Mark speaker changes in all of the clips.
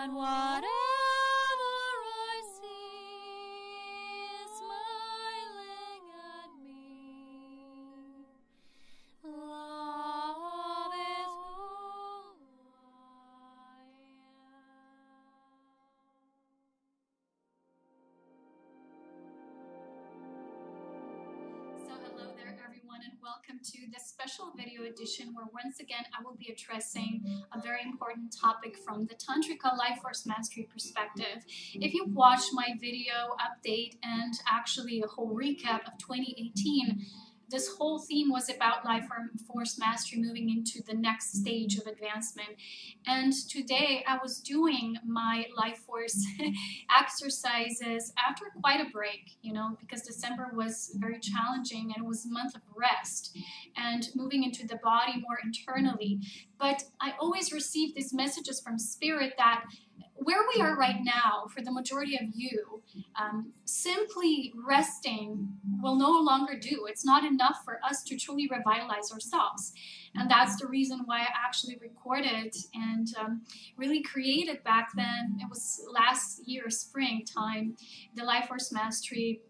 Speaker 1: that whatever I see is smiling at me. Love is who I am. So hello there everyone, and welcome to this special video edition where once again I will be addressing a very important topic from the Tantrika Life Force Mastery perspective. If you've watched my video update and actually a whole recap of 2018, this whole theme was about Life Force Mastery moving into the next stage of advancement. And today I was doing my Life Force exercises after quite a break, because December was very challenging and it was a month of rest and moving into the body more internally. But I always receive these messages from Spirit that where we are right now, for the majority of you, simply resting will no longer do. It's not enough for us to truly revitalize ourselves. And that's the reason why I actually recorded and really created back then. It was last year, springtime, the Life Force Mastery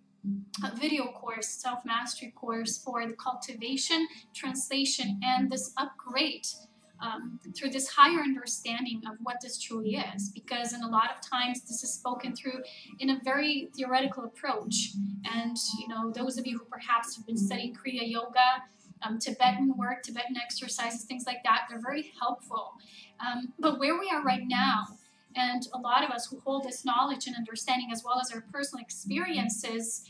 Speaker 1: video course, self-mastery course for the cultivation, translation, and this upgrade through this higher understanding of what this truly is, because in a lot of times this is spoken through in a very theoretical approach. And those of you who perhaps have been studying Kriya Yoga, Tibetan work, Tibetan exercises, things like that, they're very helpful. But where we are right now, and a lot of us who hold this knowledge and understanding as well as our personal experiences,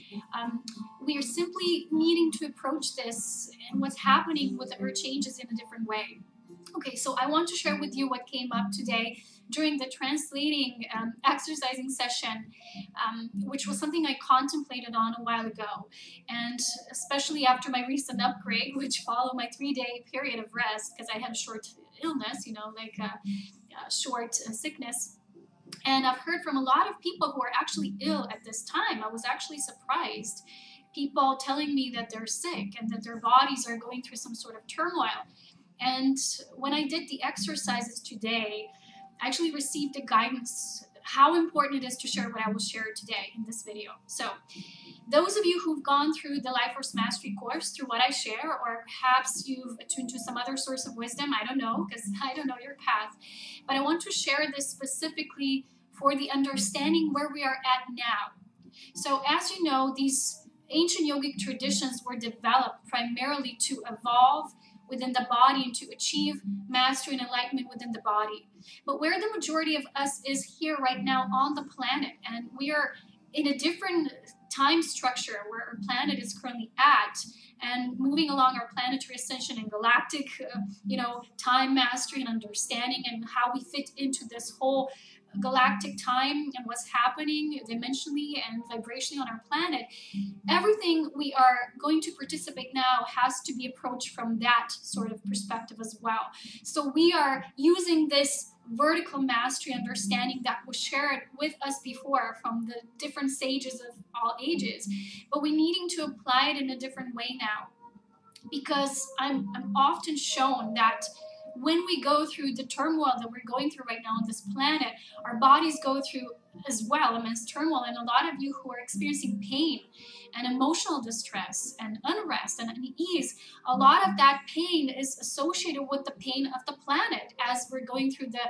Speaker 1: we are simply needing to approach this and what's happening with the earth changes in a different way. Okay, so I want to share with you what came up today during the translating exercising session, which was something I contemplated on a while ago. And especially after my recent upgrade, which followed my 3-day period of rest, because I had a short illness, like a short sickness. And I've heard from a lot of people who are actually ill at this time. I was actually surprised. People telling me that they're sick and that their bodies are going through some sort of turmoil. And when I did the exercises today, I actually received the guidance how important it is to share what I will share today in this video. So those of you who've gone through the Life Force Mastery course through what I share, or perhaps you've attuned to some other source of wisdom, I don't know, because I don't know your path, but I want to share this specifically for the understanding where we are at now. So as you know, these ancient yogic traditions were developed primarily to evolve within the body and to achieve mastery and enlightenment within the body. But where the majority of us is here right now on the planet, and we are in a different time structure where our planet is currently at, and moving along our planetary ascension and galactic, time mastery and understanding, and how we fit into this whole galactic time and what's happening dimensionally and vibrationally on our planet. Everything we are going to participate now has to be approached from that sort of perspective as well. So we are using this vertical mastery understanding that was shared with us before from the different sages of all ages, but we're needing to apply it in a different way now, because I'm often shown that when we go through the turmoil that we're going through right now on this planet, our bodies go through as well immense turmoil. And a lot of you who are experiencing pain and emotional distress and unrest and unease, a lot of that pain is associated with the pain of the planet as we're going through the,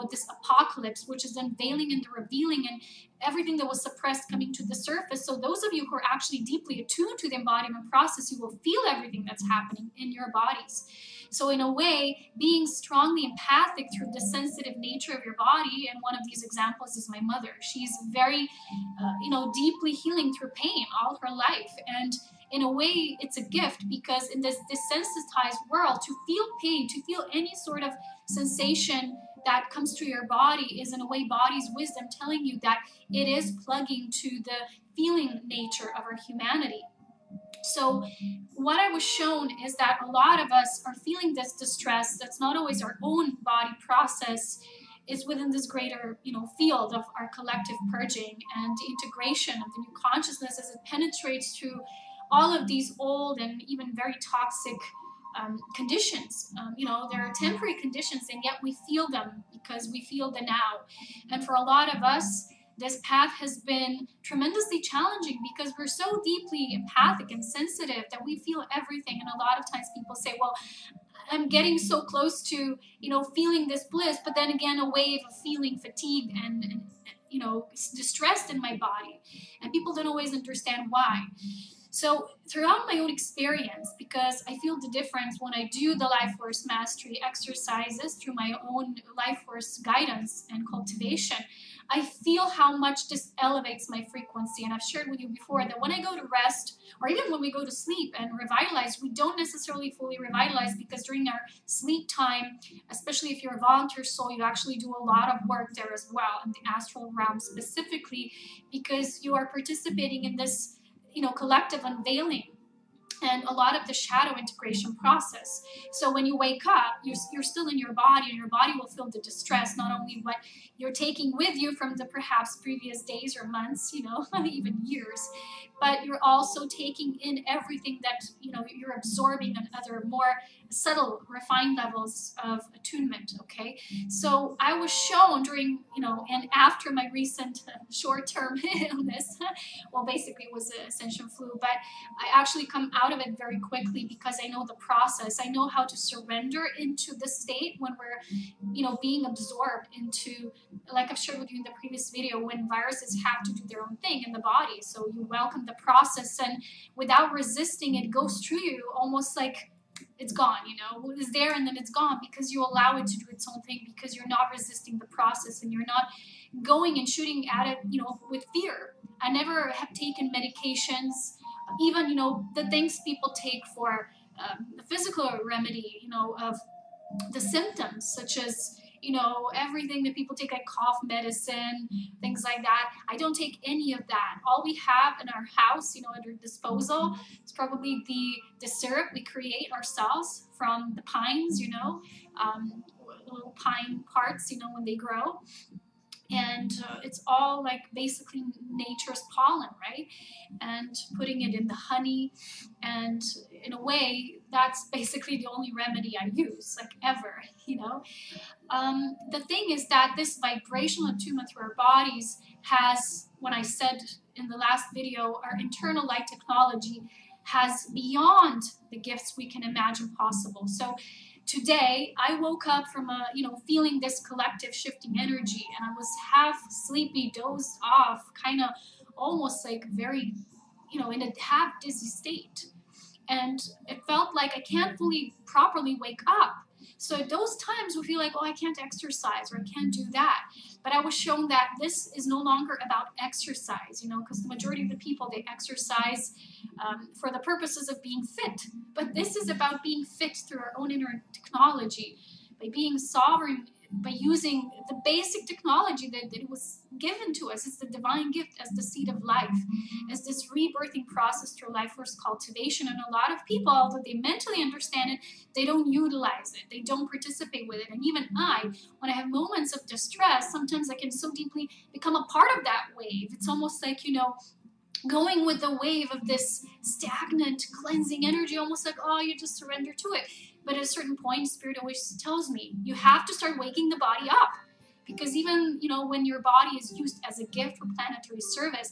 Speaker 1: this apocalypse, which is unveiling and revealing and everything that was suppressed coming to the surface. So those of you who are actually deeply attuned to the embodiment process, you will feel everything that's happening in your bodies. So in a way, being strongly empathic through the sensitive nature of your body, and one of these examples is my mother. She's very, deeply healing through pain all her life. And in a way, it's a gift, because in this desensitized world, to feel pain, to feel any sort of sensation that comes through your body is in a way body's wisdom telling you that it is plugging to the feeling nature of our humanity. So what I was shown is that a lot of us are feeling this distress that's not always our own body process, is within this greater, field of our collective purging and integration of the new consciousness as it penetrates through all of these old and even very toxic conditions. You know, there are temporary conditions, and yet we feel them because we feel the now. And for a lot of us, this path has been tremendously challenging because we're so deeply empathic and sensitive that we feel everything. And a lot of times people say, well, I'm getting so close to, you know, feeling this bliss, but then again, a wave of feeling fatigued and you know, distressed in my body. And people don't always understand why. So throughout my own experience, because I feel the difference when I do the life force mastery exercises through my own life force guidance and cultivation, I feel how much this elevates my frequency. And I've shared with you before that when I go to rest, or even when we go to sleep and revitalize, we don't necessarily fully revitalize, because during our sleep time, especially if you're a volunteer soul, you actually do a lot of work there as well, in the astral realm specifically, because you are participating in this, you know, collective unveiling and a lot of the shadow integration process. So when you wake up, you're still in your body, and your body will feel the distress, not only what you're taking with you from the perhaps previous days or months, you know, even years, but you're also taking in everything that, you know, you're absorbing on other more subtle, refined levels of attunement, okay? So I was shown during, you know, and after my recent short-term illness, well, basically it was an Ascension flu, but I actually come out of it very quickly because I know the process. I know how to surrender into the state when we're, you know, being absorbed into, like I've shared with you in the previous video, when viruses have to do their own thing in the body. So you welcome the process, and without resisting, it goes through you almost like it's gone, you know, it's there and then it's gone, because you allow it to do its own thing, because you're not resisting the process and you're not going and shooting at it, you know, with fear. I never have taken medications, even, you know, the things people take for the physical remedy, you know, of the symptoms, such as, you know, everything that people take, like cough medicine, things like that. I don't take any of that. All we have in our house, you know, at our disposal, is probably the syrup we create ourselves from the pines, you know, little pine parts, you know, when they grow. And it's all like basically nature's pollen, right? And putting it in the honey, and in a way, that's basically the only remedy I use, like ever, you know. The thing is that this vibrational attunement through our bodies has, when I said in the last video, our internal light technology has beyond the gifts we can imagine possible. So today, I woke up from feeling this collective shifting energy, and I was half sleepy, dozed off, kind of almost like very, you know, in a half dizzy state. And it felt like I can't fully properly wake up. So at those times we feel like, oh, I can't exercise, or I can't do that. But I was shown that this is no longer about exercise, you know, because the majority of the people, they exercise for the purposes of being fit. But this is about being fit through our own inner technology, by being sovereign, by using the basic technology that it was given to us. It's the divine gift as the seed of life, as this rebirthing process through life force cultivation. And a lot of people, although they mentally understand it, they don't utilize it. They don't participate with it. And even I, when I have moments of distress, sometimes I can so deeply become a part of that wave. It's almost like, you know, going with the wave of this stagnant, cleansing energy, almost like, oh, you just surrender to it. But at a certain point, Spirit always tells me, you have to start waking the body up. Because even, you know, when your body is used as a gift for planetary service,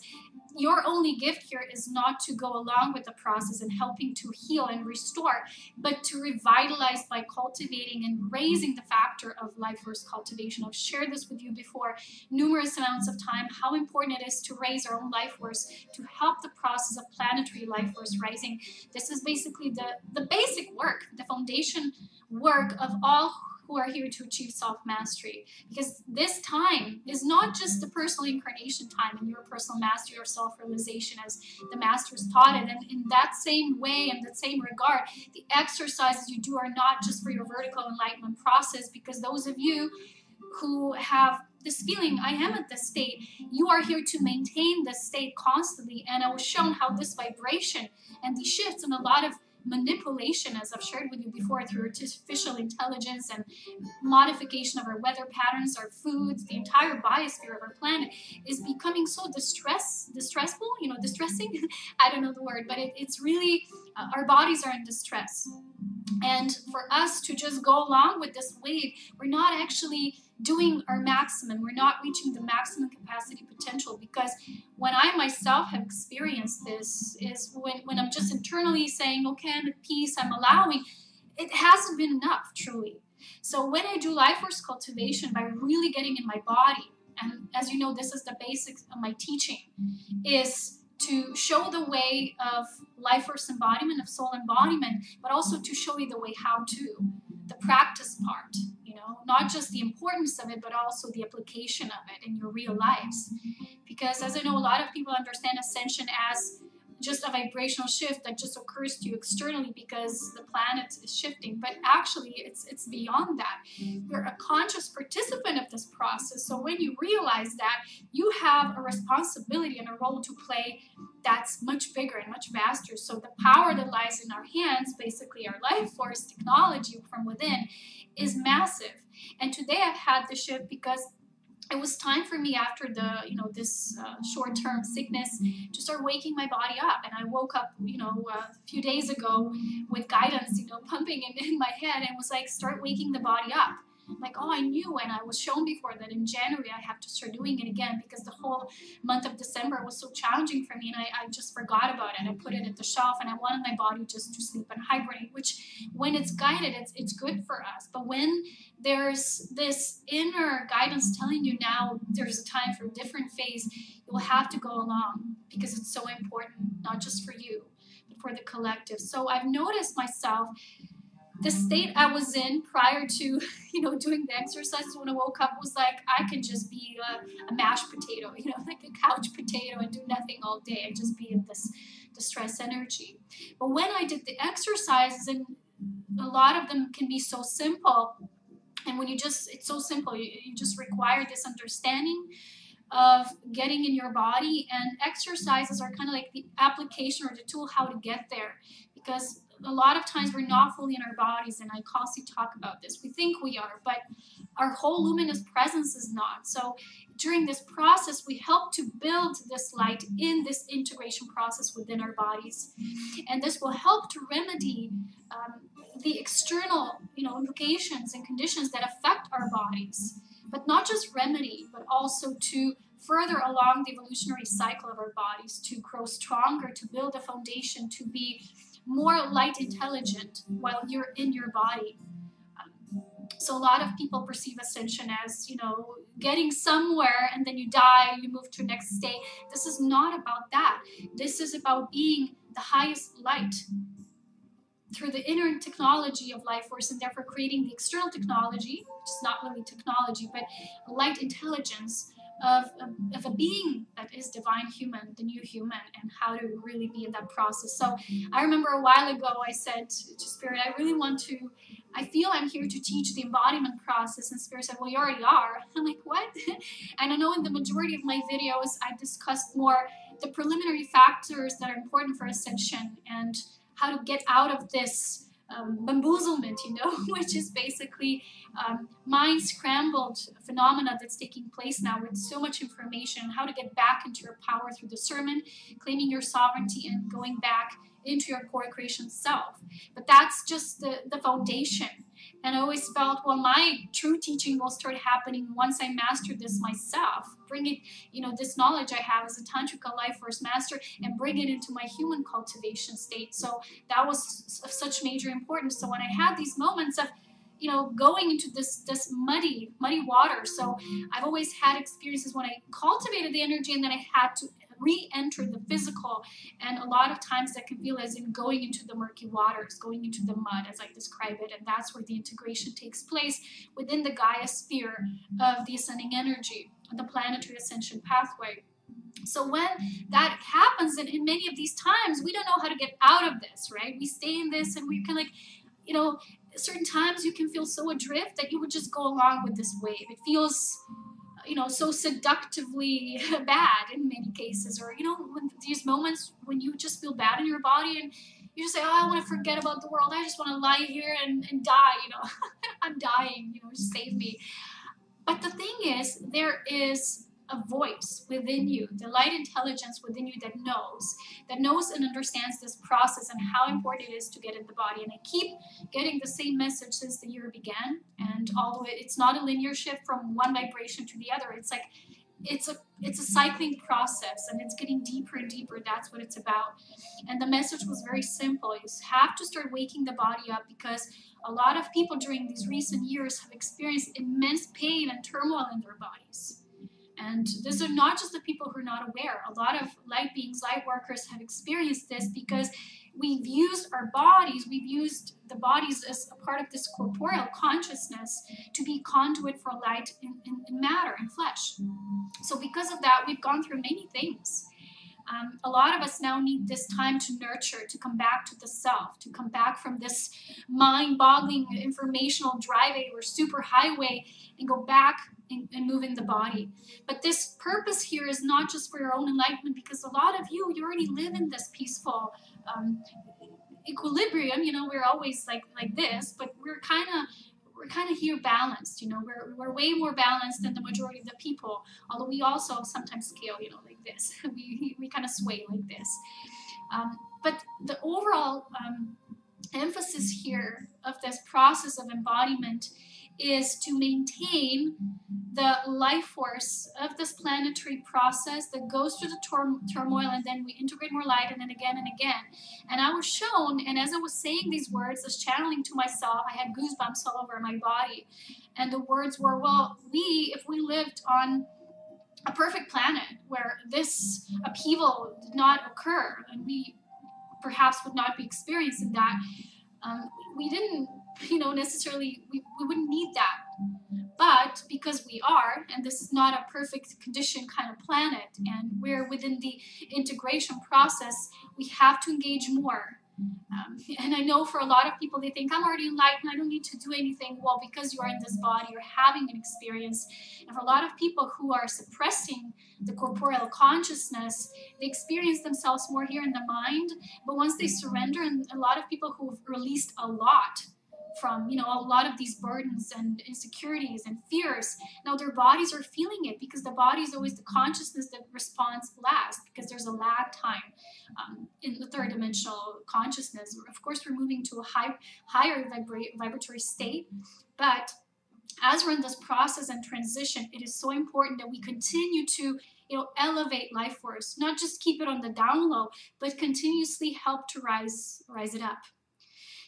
Speaker 1: your only gift here is not to go along with the process and helping to heal and restore, but to revitalize by cultivating and raising the factor of life force cultivation. I've shared this with you before numerous amounts of time, how important it is to raise our own life force to help the process of planetary life force rising. This is basically the basic work, the foundation work of all who are here to achieve self-mastery. Because this time is not just the personal incarnation time and your personal mastery or self-realization as the masters taught it. And in that same way, in that same regard, the exercises you do are not just for your vertical enlightenment process, because those of you who have this feeling, I am at this state, you are here to maintain this state constantly. And I was shown how this vibration and these shifts and a lot of manipulation, as I've shared with you before, through artificial intelligence and modification of our weather patterns, our foods, the entire biosphere of our planet is becoming so distressful, you know, distressing. I don't know the word, but it's really, our bodies are in distress. And for us to just go along with this wave, we're not actually doing our maximum. We're not reaching the maximum capacity potential, because when I myself have experienced this is when I'm just internally saying, okay, I'm at peace, I'm allowing, it hasn't been enough, truly. So when I do life force cultivation by really getting in my body, and as you know, this is the basics of my teaching, is to show the way of life force embodiment, of soul embodiment, but also to show you the way how to, the practice part, you know, not just the importance of it, but also the application of it in your real lives. Because as I know, a lot of people understand Ascension as just a vibrational shift that just occurs to you externally because the planet is shifting. But actually, it's beyond that. You're a conscious participant of this process. So when you realize that, you have a responsibility and a role to play that's much bigger and much vaster. So the power that lies in our hands, basically our life force technology from within, is massive. And today I've had the shift because it was time for me after the, this short-term sickness to start waking my body up. And I woke up, a few days ago with guidance, pumping in my head, and was like, start waking the body up. Like, oh, I knew, and I was shown before that in January I have to start doing it again, because the whole month of December was so challenging for me, and I just forgot about it. I put it at the shelf, and I wanted my body just to sleep and hibernate, which when it's guided, it's good for us. But when there's this inner guidance telling you now there's a time for a different phase, you will have to go along, because it's so important, not just for you, but for the collective. So I've noticed myself, the state I was in prior to, doing the exercises when I woke up was like, I could just be a mashed potato, like a couch potato, and do nothing all day and just be in this distress energy. But when I did the exercises, and a lot of them can be so simple, and when it's so simple, you just require this understanding of getting in your body, and exercises are kind of like the application or the tool how to get there, because a lot of times we're not fully in our bodies, and I constantly talk about this. We think we are, but our whole luminous presence is not. So during this process, we help to build this light in this integration process within our bodies. And this will help to remedy the external, implications and conditions that affect our bodies. But not just remedy, but also to further along the evolutionary cycle of our bodies, to grow stronger, to build a foundation, to be more light intelligent while you're in your body. So a lot of people perceive Ascension as, getting somewhere and then you die, you move to the next state. This is not about that. This is about being the highest light through the inner technology of life force, and therefore creating the external technology, which is not really technology, but light intelligence of a being that is divine human, the new human, and how to really be in that process. So I remember a while ago I said to Spirit, I feel I'm here to teach the embodiment process, and Spirit said, well, you already are. I'm like, what? And I know in the majority of my videos I discussed more the preliminary factors that are important for Ascension, and how to get out of this bamboozlement, which is basically mind scrambled phenomena that's taking place now with so much information, how to get back into your power through discernment, claiming your sovereignty, and going back into your core creation self. But that's just the foundation. And I always felt, well, my true teaching will start happening once I master this myself, bring it, this knowledge I have as a Tantrika life force master, and bring it into my human cultivation state. So that was of such major importance. So when I had these moments of, going into this muddy water. So I've always had experiences when I cultivated the energy, and then I had to re-enter the physical, and a lot of times that can feel as in going into the murky waters, going into the mud, as I describe it, and that's where the integration takes place within the Gaia sphere of the ascending energy, the planetary ascension pathway. So when that happens, and in many of these times, we don't know how to get out of this, right? We stay in this, and we can certain times you can feel so adrift that you would just go along with this wave. It feels so seductively bad in many cases, or, when these moments when you just feel bad in your body and you just say, oh, I want to forget about the world. I just want to lie here and die, I'm dying, just save me. But the thing is, there is a voice within you, the light intelligence within you that knows and understands this process and how important it is to get in the body. And I keep getting the same message since the year began, and although it's not a linear shift from one vibration to the other, it's like it's a cycling process, and it's getting deeper and deeper. That's what it's about. And the message was very simple: you have to start waking the body up, because a lot of people during these recent years have experienced immense pain and turmoil in their bodies. And these are not just the people who are not aware. A lot of light beings, light workers have experienced this because we've used our bodies, we've used the bodies as a part of this corporeal consciousness to be conduit for light in matter and flesh. So because of that, we've gone through many things. A lot of us now need this time to nurture, to come back to the self, to come back from this mind-boggling informational driveway or super highway and go back and move in the body. But this purpose here is not just for your own enlightenment, because a lot of you already live in this peaceful equilibrium. You know, we're always like this, but we're kind of here balanced. You know, we're way more balanced than the majority of the people, although we also sometimes scale, you know, like this. we kind of sway like this. But the overall emphasis here of this process of embodiment is to maintain the life force of this planetary process that goes through the turmoil, and then we integrate more light, and then again and again. And I was shown, and as I was saying these words, as channeling to myself, I had goosebumps all over my body. And the words were, well, if we lived on a perfect planet where this upheaval did not occur, and we perhaps would not be experiencing that, we didn't, necessarily, we wouldn't need that. But because we are, and this is not a perfect condition kind of planet, and we're within the integration process, we have to engage more. And I know for a lot of people, they think, I'm already enlightened, I don't need to do anything. Well, because you are in this body, you're having an experience. And for a lot of people who are suppressing the corporeal consciousness, they experience themselves more here in the mind. But once they surrender, and a lot of people who've released a lot from, a lot of these burdens and insecurities and fears, now their bodies are feeling it, because the body is always the consciousness that responds last, because there's a lag time in the third dimensional consciousness. Of course, we're moving to a higher vibratory state, but as we're in this process and transition, it is so important that we continue to elevate life force, not just keep it on the down low, but continuously help to rise it up.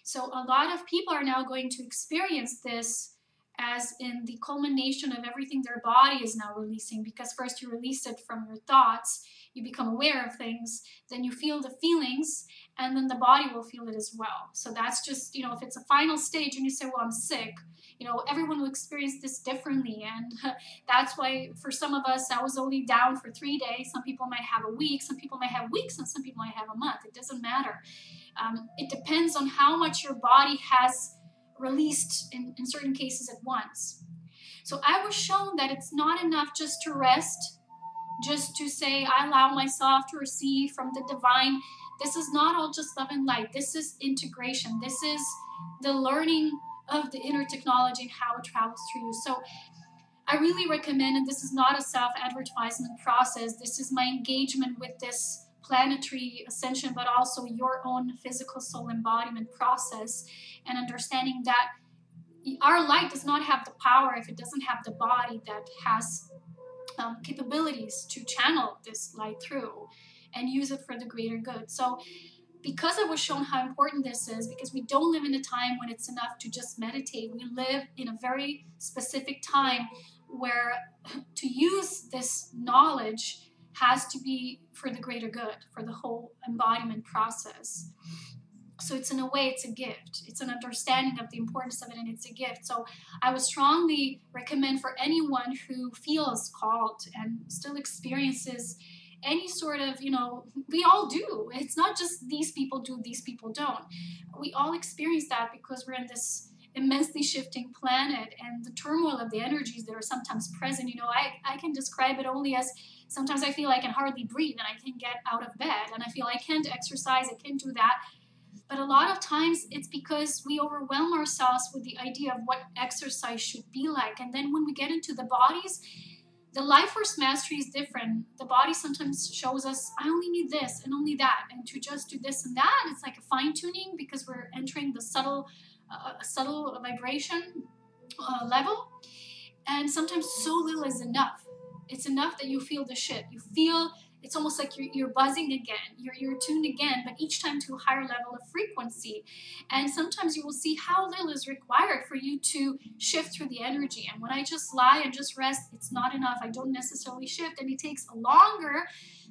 Speaker 1: So a lot of people are now going to experience this as in the culmination of everything their body is now releasing, because first you release it from your thoughts, you become aware of things, then you feel the feelings, and then the body will feel it as well. So that's just, if it's a final stage and you say, well, I'm sick, everyone will experience this differently. And that's why for some of us, I was only down for 3 days. Some people might have a week, some people might have weeks, and some people might have a month. It doesn't matter. It depends on how much your body has released in certain cases at once. So I was shown that it's not enough just to rest, just to say, I allow myself to receive from the divine. This is not all just love and light. This is integration. This is the learning of the inner technology and how it travels through you. So I really recommend, and this is not a self-advertisement process, this is my engagement with this planetary ascension, but also your own physical soul embodiment process, and understanding that our light does not have the power if it doesn't have the body that has capabilities to channel this light through and use it for the greater good. So because I was shown how important this is, because we don't live in a time when it's enough to just meditate. We live in a very specific time where to use this knowledge has to be for the greater good, for the whole embodiment process. So it's, in a way, it's a gift. It's an understanding of the importance of it, and it's a gift. So I would strongly recommend for anyone who feels called and still experiences any sort of, we all do. It's not just these people do, these people don't. We all experience that because we're in this immensely shifting planet, and the turmoil of the energies that are sometimes present. I can describe it only as sometimes I feel I can hardly breathe and I can't get out of bed, and I feel I can't exercise, I can't do that. But a lot of times it's because we overwhelm ourselves with the idea of what exercise should be like. And then when we get into the bodies, The life force mastery is different. The body sometimes shows us, I only need this and only that, and to just do this and that. It's like a fine tuning because we're entering the subtle vibration level. And sometimes so little is enough. It's enough that you feel the shift. You feel it's almost like you're buzzing again. You're tuned again, but each time to a higher level of frequency. And sometimes you will see how little is required for you to shift through the energy. And when I just lie and just rest, it's not enough. I don't necessarily shift, and it takes longer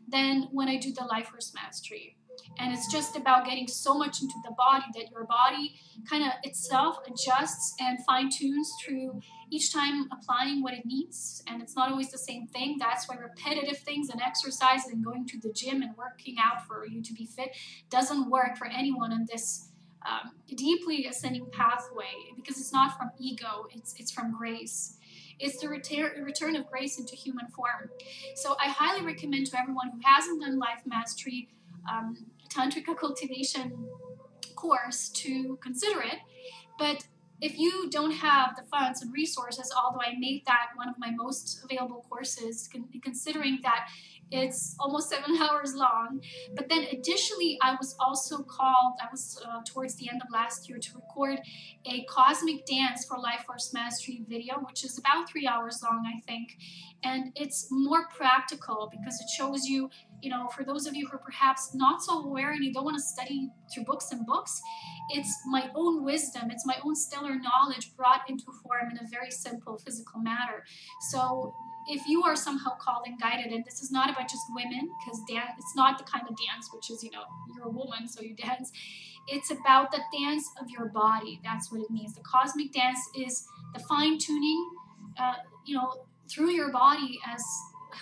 Speaker 1: than when I do the life force mastery. And it's just about getting so much into the body that your body kind of itself adjusts and fine-tunes through each time applying what it needs. And it's not always the same thing. That's why repetitive things and exercise and going to the gym and working out for you to be fit doesn't work for anyone on this deeply ascending pathway, because it's not from ego, it's from grace. It's the return of grace into human form. So I highly recommend to everyone who hasn't done life mastery tantrika cultivation course to consider it. But if you don't have the funds and resources, although I made that one of my most available courses, considering that it's almost 7 hours long. But then additionally, I was also called, towards the end of last year, to record a cosmic dance for life force mastery video, which is about 3 hours long, I think. And it's more practical because it shows you, for those of you who are perhaps not so aware and you don't want to study through books and books, it's my own wisdom, it's my own stellar knowledge brought into form in a very simple physical matter. So if you are somehow called and guided, and this is not about just women, because dance, it's not the kind of dance which is, you're a woman, so you dance. It's about the dance of your body. That's what it means. The cosmic dance is the fine-tuning, through your body, as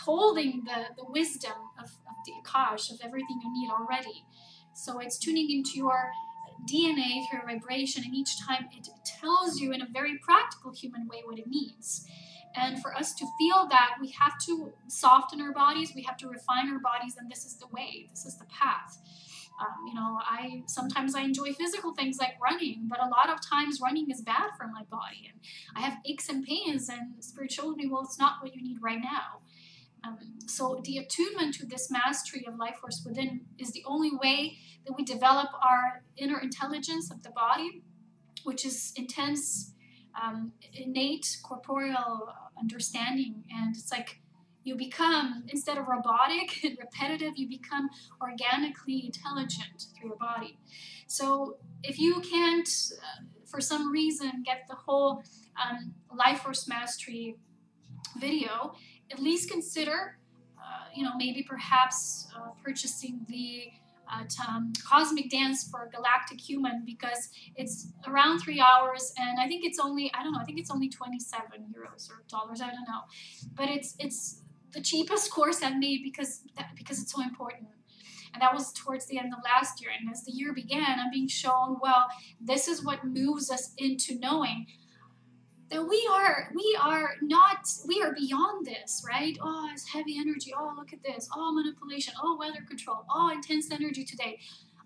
Speaker 1: holding the wisdom of the Akash, of everything you need already. So it's tuning into your DNA through vibration, and each time it tells you in a very practical human way what it needs. And for us to feel that, we have to soften our bodies, we have to refine our bodies, and this is the way, this is the path. Sometimes I enjoy physical things like running, but a lot of times running is bad for my body, and I have aches and pains, and Spirit showed me, well, it's not what you need right now. So the attunement to this mastery of life force within is the only way that we develop our inner intelligence of the body, which is intense, innate corporeal understanding. And it's like you become, instead of robotic and repetitive, you become organically intelligent through your body. So if you can't, for some reason, get the whole life force mastery video, at least consider, maybe perhaps purchasing the cosmic dance for galactic human, because it's around 3 hours, and I think it's only, I think it's only 27 euros or dollars, I don't know, but it's the cheapest course I've made because it's so important. And that was towards the end of last year, and as the year began, I'm being shown, well, this is what moves us into knowing that we are beyond this, right? Oh, it's heavy energy. Oh, look at this. Oh, manipulation. Oh, weather control. Oh, intense energy today.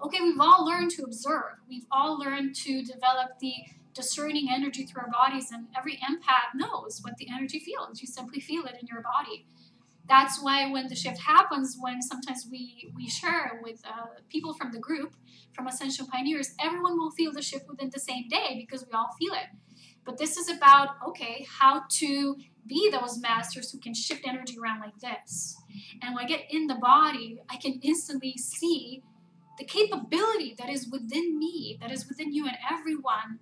Speaker 1: Okay, we've all learned to observe. We've all learned to develop the discerning energy through our bodies, and every empath knows what the energy feels. You simply feel it in your body. That's why when the shift happens, when sometimes we share with people from the group, from Ascension Pioneers, everyone will feel the shift within the same day because we all feel it. But this is about, okay, how to be those masters who can shift energy around like this. And when I get in the body, I can instantly see the capability that is within me, that is within you and everyone,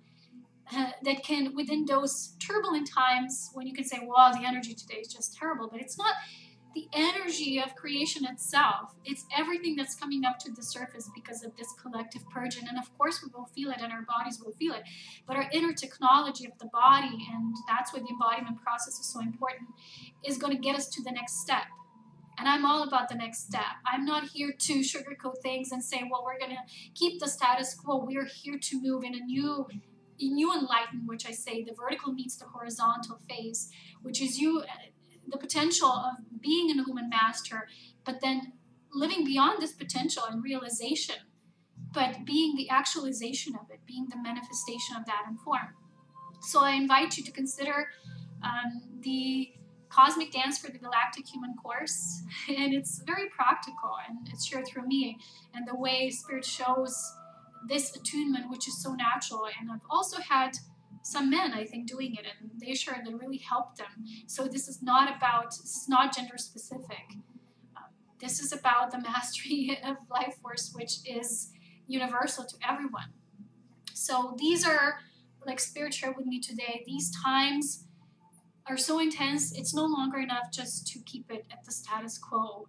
Speaker 1: that can, within those turbulent times when you can say, well, the energy today is just terrible, but it's not the energy of creation itself. It's everything that's coming up to the surface because of this collective purging. And of course we will feel it, and our bodies will feel it. But our inner technology of the body, and that's why the embodiment process is so important, is going to get us to the next step. And I'm all about the next step. I'm not here to sugarcoat things and say, well, we're going to keep the status quo. We're here to move in a new enlightenment, which I say the vertical meets the horizontal phase, which is the potential of being an illumined master, but then living beyond this potential and realization, but being the actualization of it, being the manifestation of that in form. So I invite you to consider the cosmic dance for the galactic human course, and it's very practical, and it's shared through me, and the way Spirit shows this attunement, which is so natural. And I've also had some men, I think, doing it, and they shared that it really helped them. So this is not gender specific. This is about the mastery of life force, which is universal to everyone. So these are, like Spirit shared with me today, these times are so intense, it's no longer enough just to keep it at the status quo,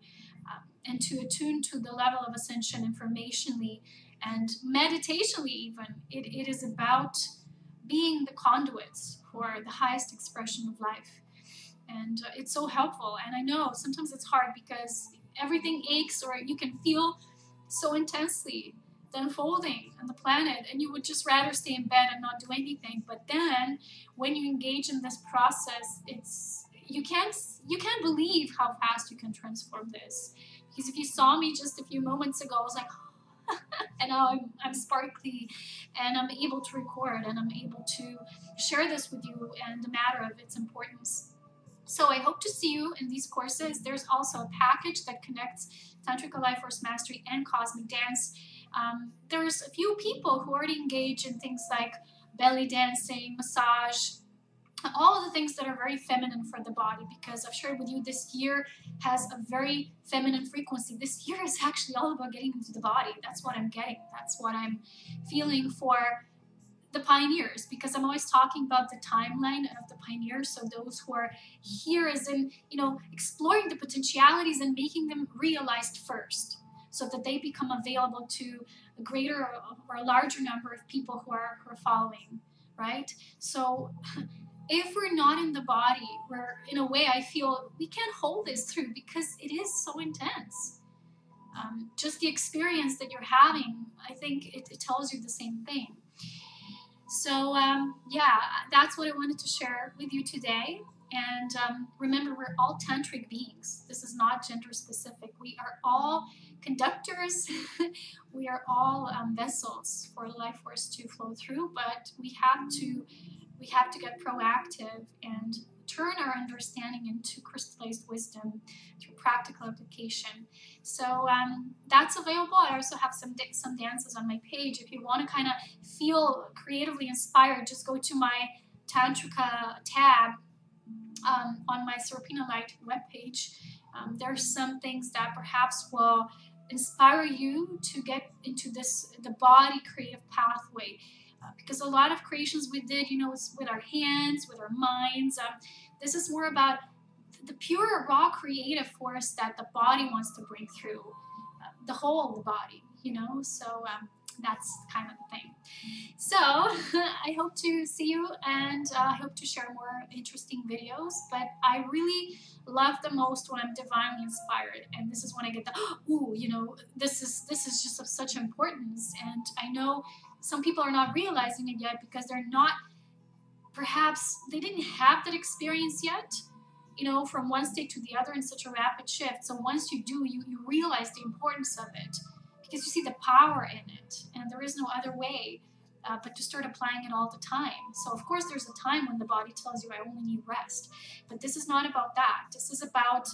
Speaker 1: and to attune to the level of ascension informationally and meditationally even. It is about being the conduits for the highest expression of life. And it's so helpful. And I know sometimes it's hard because everything aches, or you can feel so intensely the unfolding on the planet, and you would just rather stay in bed and not do anything. But then when you engage in this process, you can't believe how fast you can transform this. Because if you saw me just a few moments ago, I was like, and now I'm sparkly, and I'm able to record, and I'm able to share this with you and the matter of its importance. So I hope to see you in these courses. There's also a package that connects Tantric Life Force Mastery and Cosmic Dance. There's a few people who already engage in things like belly dancing, massage, all of the things that are very feminine for the body, because I've shared with you this year has a very feminine frequency. This year is actually all about getting into the body. That's what I'm getting. That's what I'm feeling for the pioneers, because I'm always talking about the timeline of the pioneers. So those who are here as in, exploring the potentialities and making them realized first, so that they become available to a greater or a larger number of people who are following, right? So if we're not in the body, we're, in a way, I feel we can't hold this through, because it is so intense. Just the experience that you're having, I think it tells you the same thing. So yeah, that's what I wanted to share with you today. And remember, we're all tantric beings. This is not gender specific. We are all conductors. We are all vessels for the life force to flow through, but we have to get proactive and turn our understanding into crystallized wisdom through practical application. So that's available. I also have some dances on my page. If you want to kind of feel creatively inspired, just go to my Tantrika tab on my Serpina Light webpage. There's some things that perhaps will inspire you to get into the body creative pathway. Because a lot of creations we did, with our hands, with our minds. This is more about the pure, raw creative force that the body wants to bring through the whole of the body, So that's kind of the thing. So I hope to see you, and I hope to share more interesting videos. But I really love the most when I'm divinely inspired, and this is when I get the this is just of such importance. And I know some people are not realizing it yet, because they're not, perhaps they didn't have that experience yet, from one state to the other in such a rapid shift. So once you do, you realize the importance of it, because you see the power in it, and there is no other way but to start applying it all the time. So of course there's a time when the body tells you, I only need rest, but this is not about that. This is about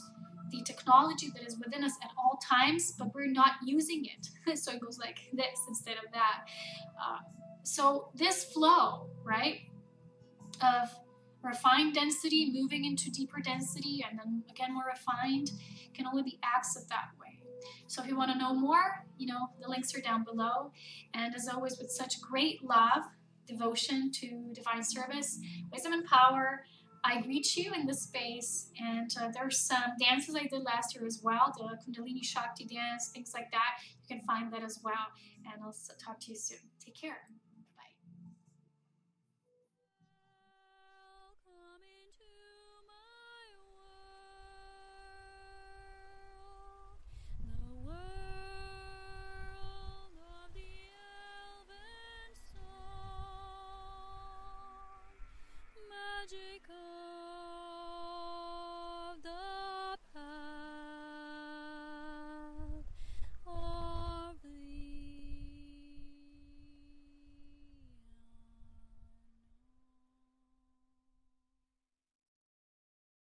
Speaker 1: the technology that is within us at all times, but we're not using it. So it goes like this instead of that. So this flow, right, of refined density moving into deeper density, and then again more refined, can only be accessed that way. So if you want to know more, the links are down below. And as always, with such great love, devotion to divine service, wisdom and power, I greet you in this space. And there's some dances I did last year as well, the Kundalini Shakti dance, things like that. You can find that as well. And I'll talk to you soon. Take care.